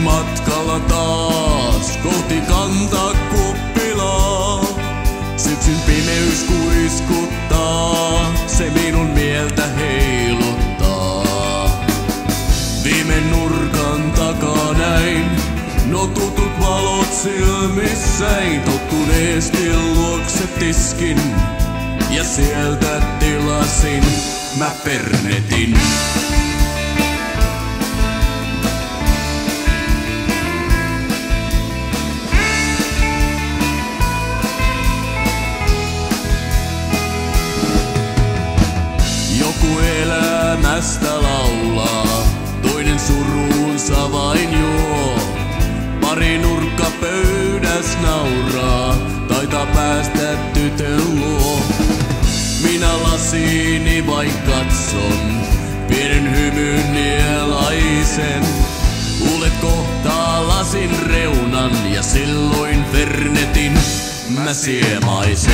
matkalla taas kohti Kantakuppilaa. Syksyn pimeys kuiskuttaa, se minun mieltä heiluttaa. Viime nurkan takaa näin, no tutut valot silmissäin. Tottuneesti luokse tiskin ja sieltä tilasin mä Fernetin. Joku elämästä laulaa, toinen suruunsa vain juo. Pari nurkkapöydäs nauraa, taitaa päästä tytön luo. Minä lasiini vain katson, pienen hymyn nielaisen. Kuulet kohtaa lasin reunan ja silloin Fernetin mä siemaisen.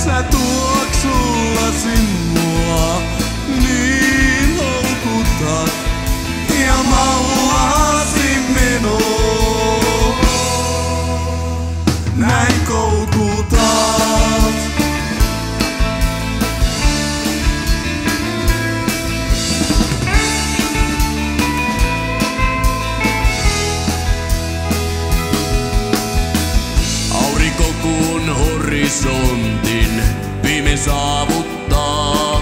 Sä tuoksullasi mua niin houkutat ja maulasi minua. Näin koukutat. Aurinko kun horisontin viime saavuttaa,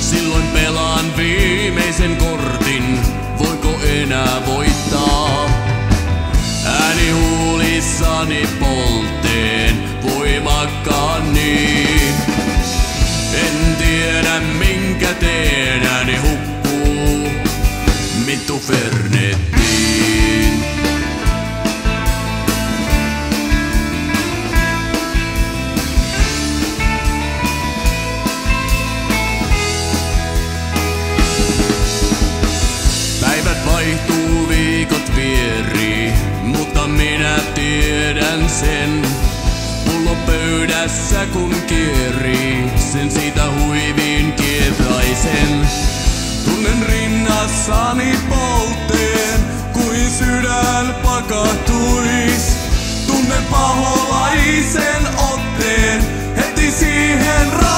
silloin pelaan viimeisen kortin, voiko enää voittaa? Ääni huulissani poltteen voimakkaan niin. En tiedä minkä teen, ääni hukkuu Minttu Fernettiin. Vaihtuu, viikot vierii, mutta minä tiedän sen. Pullo pöydässä kun kierii, sen siitä huiviin kiepraisen. Tunnen rinnassani poltteen, kuin sydän pakahtuis. Tunnen paholaisen otteen, heti siihen rakastuis.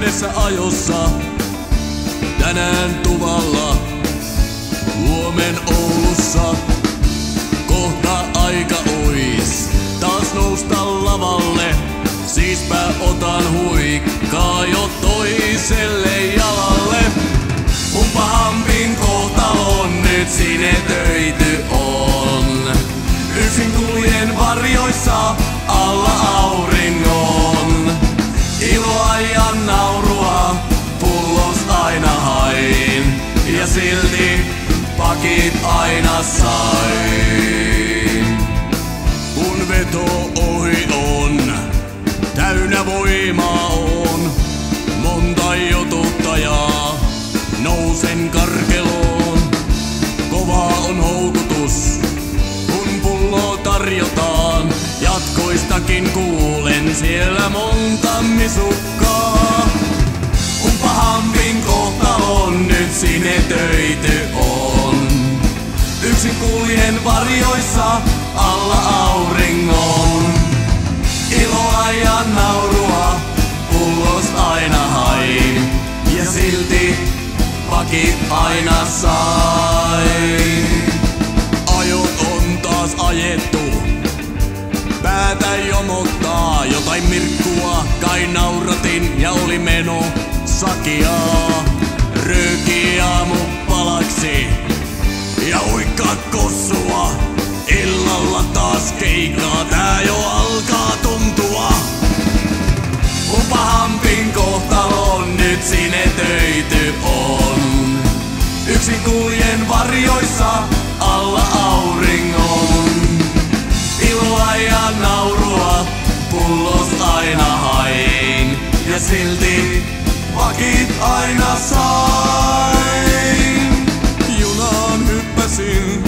yhdessä ajossa. Tänään Tuvalla, huomen Oulussa. Kohta aika ois taas nousta lavalle. Siispä otan huikkaa jo toiselle jalalle. Kumpa Hampin kohtalon nyt sinetöity on. Yksin kuljen varjoissa alla auringon. Iloa ja naurua pullos aina hain. Ja silti pakit aina sain. Kun veto ohi on, täynnä voimaa on. Monta jotuttajaa, nousen karkeloon. Kova on houkutus, kun pullo tarjotaan. Jatkoistakin kuulen siellä monta misukkaa. Kumpa Hampin kohtalon nyt sinetöity on. Yksin kuljen varjoissa alla auringon. Iloa ja naurua pullos aina hain. Ja silti pakit aina sain. Ajot on taas ajettu. Päätä jomottaa jotain mirkkua, kai nauratin ja oli meno sakiaa. Rööki aamu palaksi ja huikkaa kossua. Illalla taas keikkaa, tää jo alkaa tuntua. Kumpa Hampin kohtalon nyt sinetöity on. Yksin kuljen varjoissa alla auringon. Iloa ja naurua pullos aina hain. Ja silti pakit aina sain. Junaan hyppäsin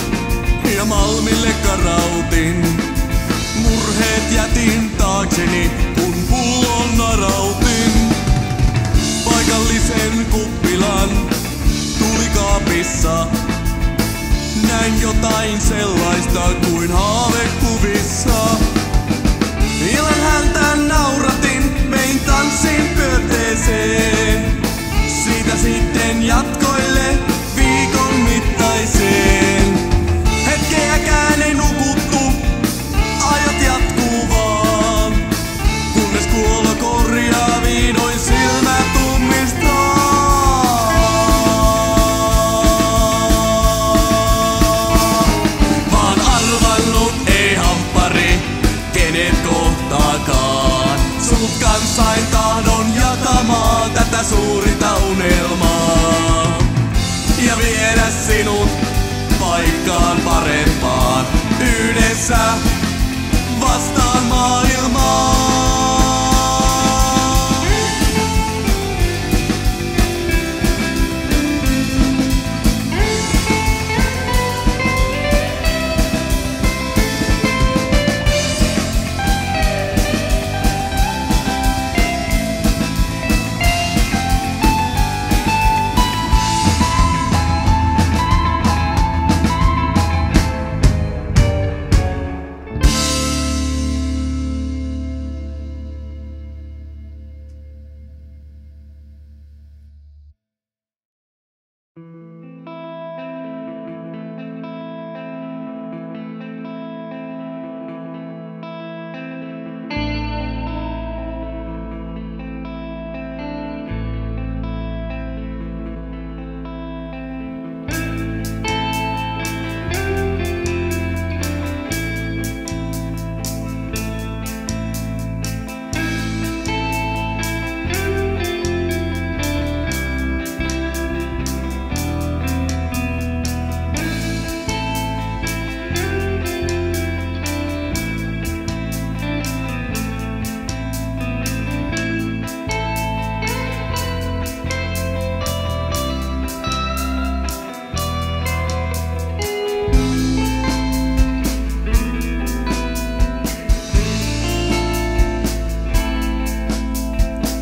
ja Malmille karautin. Murheet jätin taakseni, kun pullon narautin. Paikallisen kuppilan tulikaapissa näin jotain sellaista kuin haavekuvissa. Illan häntä nauratin, vein tanssin pyörteeseen. Siitä sitten jatkoille viikon mittaiseen. Hetkeäkään ei nukuttu, ajat jatkuu vaan. Kunnes kuolo korjaa viidoin silmät ummistaa. Vaan arvannut ei hamppari, kenet kohtaakaan. Sut kansain tahdon jakamaan tätä suurinta unelmaa. Ja viedä sinut paikkaan parempaan, yhdessä vastaan maailmaa.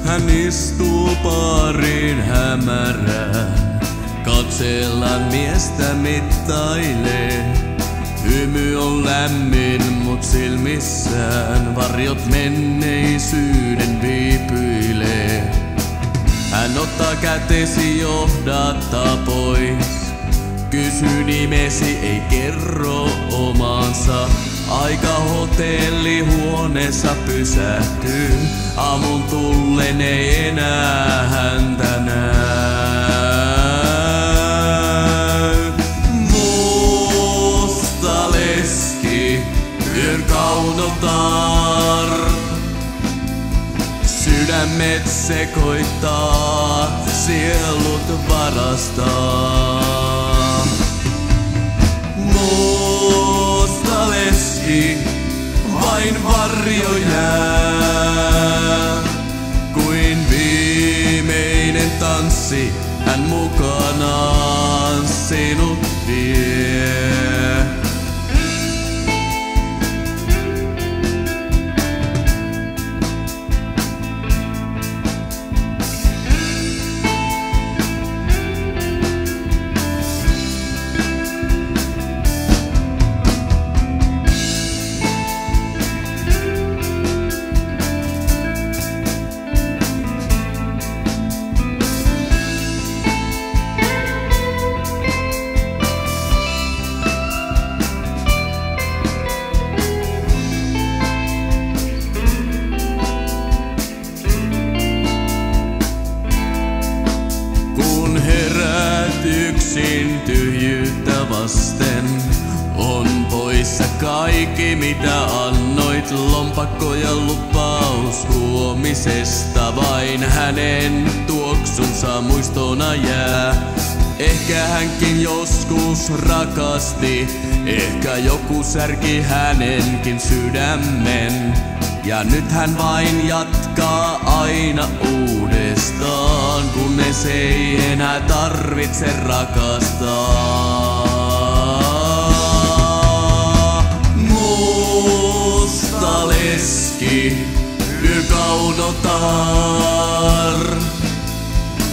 Hän istuu baariin hämärää, katsellaan miestä mittailee. Hymy on lämmin, mut silmissään varjot menneisyyden viipyilee. kätesi johdattaa pois. Kysy nimesi, ei kerro omansa. Aika hotellihuoneessa pysähtyy. Aamun tullen ei enää häntä näy. Musta leski, yön kaunotar. Sydämet sekoittaa, sielut varastaa. Musta leski, vain varjo jää. Kuin viimeinen tanssi, hän mukanaan sinut vie. Yksin tyhjyyttä vasten on poissa kaikki mitä annoit. Lompakko ja lupaus huomisesta, vain hänen tuoksunsa muistona jää. Ehkä hänkin joskus rakasti, ehkä joku särki hänenkin sydämen. Ja nyt hän vain jatkaa aina uudestaan, kunnes ei enää tarvitse rakastaa. Musta leski, kaunotar.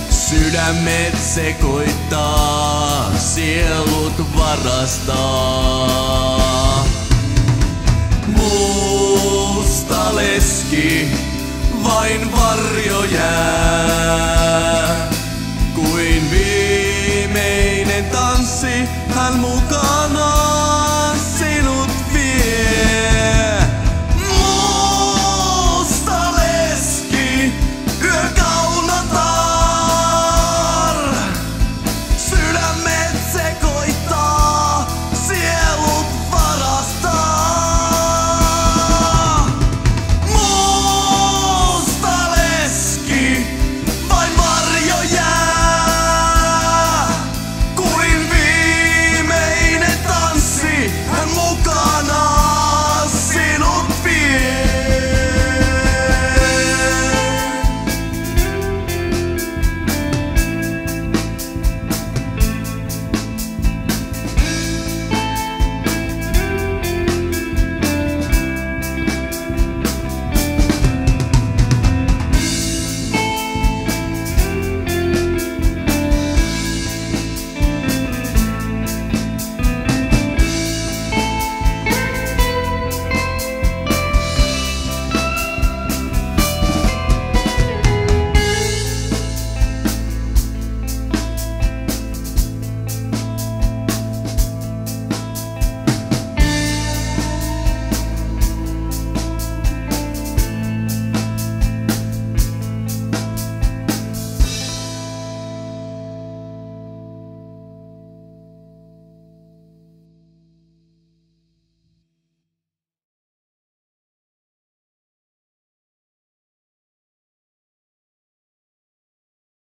Sydämet sekoittaa, sielut varastaa. Musta leski, vain varjo jää. Kuin viimeinen tanssi, hän mukaan